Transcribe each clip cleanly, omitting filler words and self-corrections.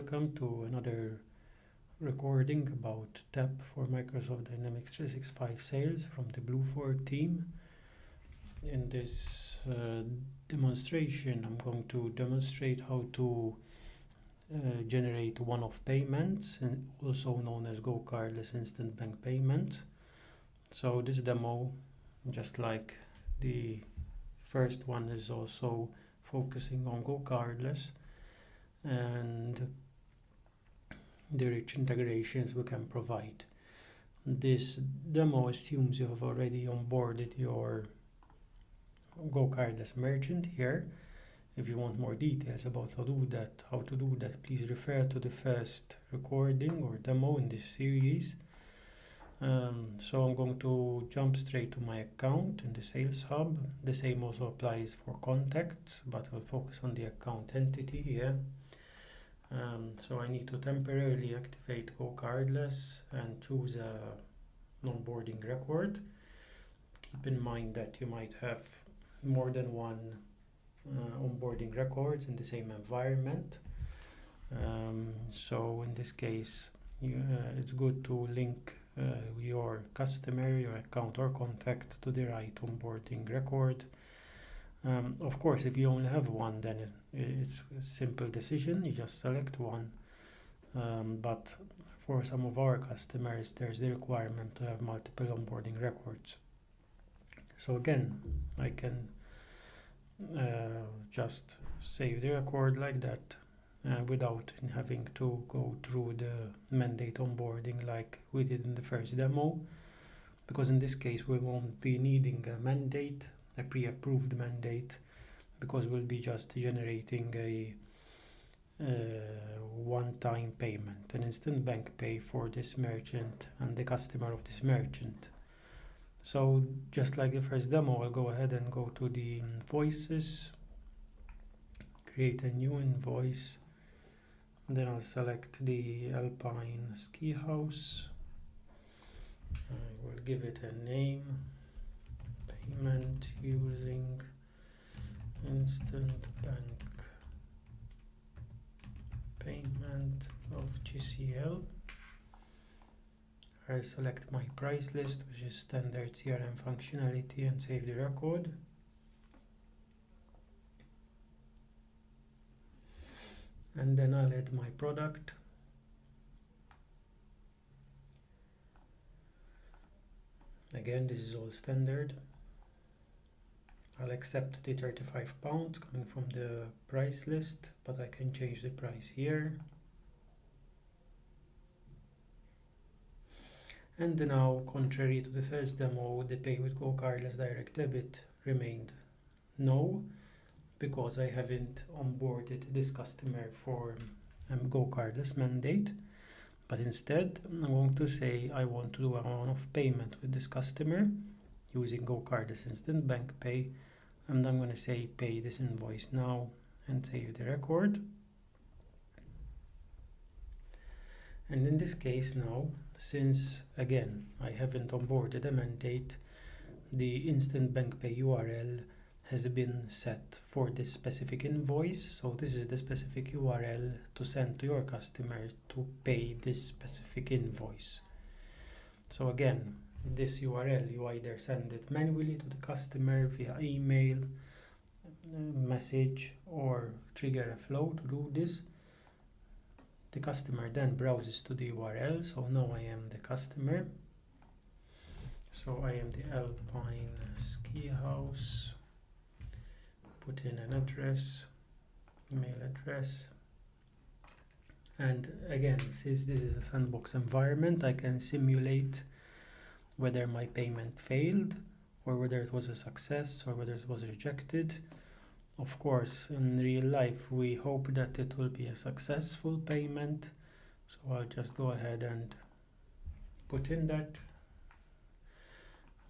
welcome to another recording about TAPP for Microsoft Dynamics 365 sales from the Bluefort team. In this demonstration, I'm going to demonstrate how to generate one-off payments, and also known as GoCardless instant bank payments. So this demo, just like the first one, is also focusing on GoCardless and the rich integrations we can provide. This demo assumes you have already onboarded your GoCardless merchant here. If you want more details about how to do that, please refer to the first recording or demo in this series. So I'm going to jump straight to my account in the Sales Hub. The same also applies for contacts, but I'll focus on the account entity here. So I need to temporarily activate GoCardless and choose an onboarding record. Keep in mind that you might have more than one onboarding records in the same environment. So in this case, it's good to link your customer, your account or contact to the right onboarding record. Of course, if you only have one, then it's a simple decision, you just select one. But for some of our customers, there's the requirement to have multiple onboarding records. So again, I can just save the record like that without having to go through the mandate onboarding like we did in the first demo, because in this case we won't be needing a mandate, a pre-approved mandate, because we'll be just generating a one-time payment, an instant bank pay for this merchant and the customer of this merchant. So just like the first demo, I'll go ahead and go to the invoices, create a new invoice, then I'll select the Alpine Ski House. I will give it a name, payment using instant bank payment of GCL. I'll select my price list, which is standard CRM functionality, and save the record. And then I'll add my product. Again, this is all standard. I'll accept the £35 coming from the price list, but I can change the price here. And now, contrary to the first demo, the pay with GoCardless direct debit remained no, because I haven't onboarded this customer for GoCardless mandate. But instead, I'm going to say I want to do a one-off payment with this customer using GoCardless Instant Bank Pay, and I'm going to say pay this invoice now and save the record. And in this case now, since again I haven't onboarded a mandate, the instant bank pay URL has been set for this specific invoice. So this is the specific URL to send to your customer to pay this specific invoice. So again, this URL, you either send it manually to the customer via email, message, or trigger a flow to do this. The customer then browses to the URL. So now I am the customer. So I am the Alpine Ski House. Put in an address, email address. And again, since this is a sandbox environment, I can simulate whether my payment failed or whether it was a success or whether it was rejected. Of course, in real life, we hope that it will be a successful payment. So I'll just go ahead and put in that.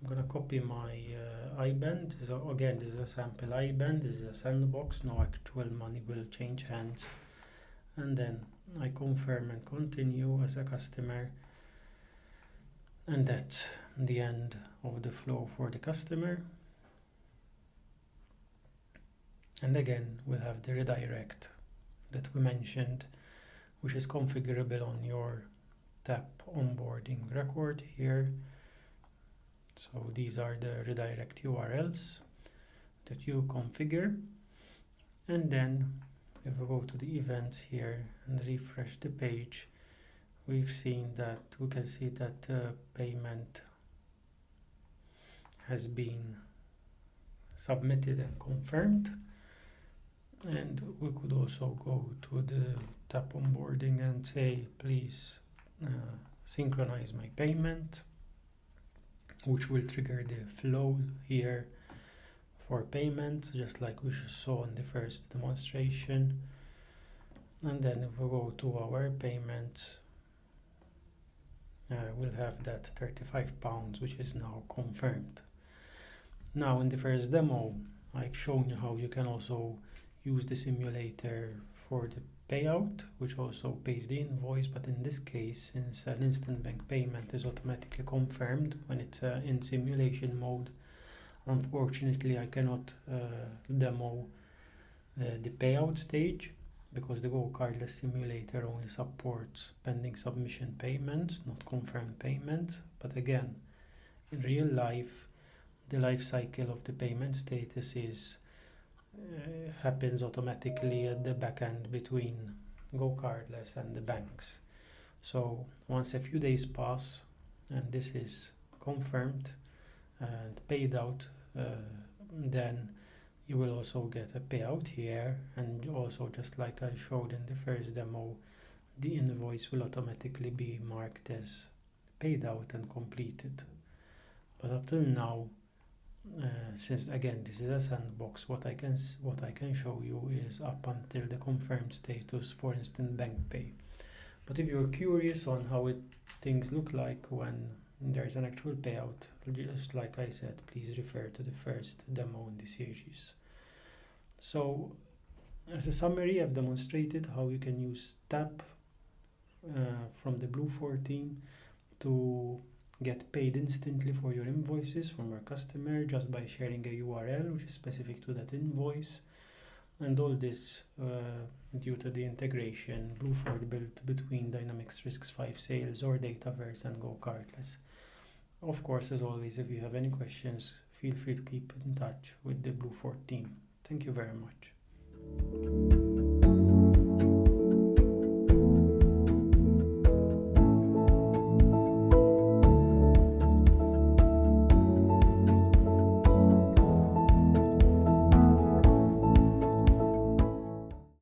I'm going to copy my IBAN. Again, this is a sample IBAN. This is a sandbox. No actual money will change hands. And then I confirm and continue as a customer. And that's the end of the flow for the customer. And again, we'll have the redirect that we mentioned which is configurable on your TAPP onboarding record here. So these are the redirect URLs that you configure. And then if we go to the events here and refresh the page, we've seen that we can see that the payment has been submitted and confirmed. And we could also go to the TAPP onboarding and say, please synchronize my payment, which will trigger the flow here for payment, just like we saw in the first demonstration. And then if we go to our payment, we'll have that £35, which is now confirmed. Now in the first demo, I've shown you how you can also use the simulator for the payout, which also pays the invoice, but in this case, since an instant bank payment is automatically confirmed when it's in simulation mode, unfortunately I cannot demo the payout stage, because the GoCardless simulator only supports pending submission payments, not confirmed payments. But again, in real life, the life cycle of the payment status is happens automatically at the back end between GoCardless and the banks. So once a few days pass and this is confirmed and paid out, then you will also get a payout here, and also, just like I showed in the first demo, the invoice will automatically be marked as paid out and completed. But up till now, since again this is a sandbox, what I can show you is up until the confirmed status for instant bank pay. But if you're curious on how things look like when there's an actual payout, just like I said, please refer to the first demo in the series. So as a summary, I've demonstrated how you can use TAPP from the Bluefort team to get paid instantly for your invoices from your customer just by sharing a URL which is specific to that invoice, and all this due to the integration Bluefort built between Dynamics 365 Sales or Dataverse and GoCardless. Of course, as always, if you have any questions, feel free to keep in touch with the Bluefort team. Thank you very much.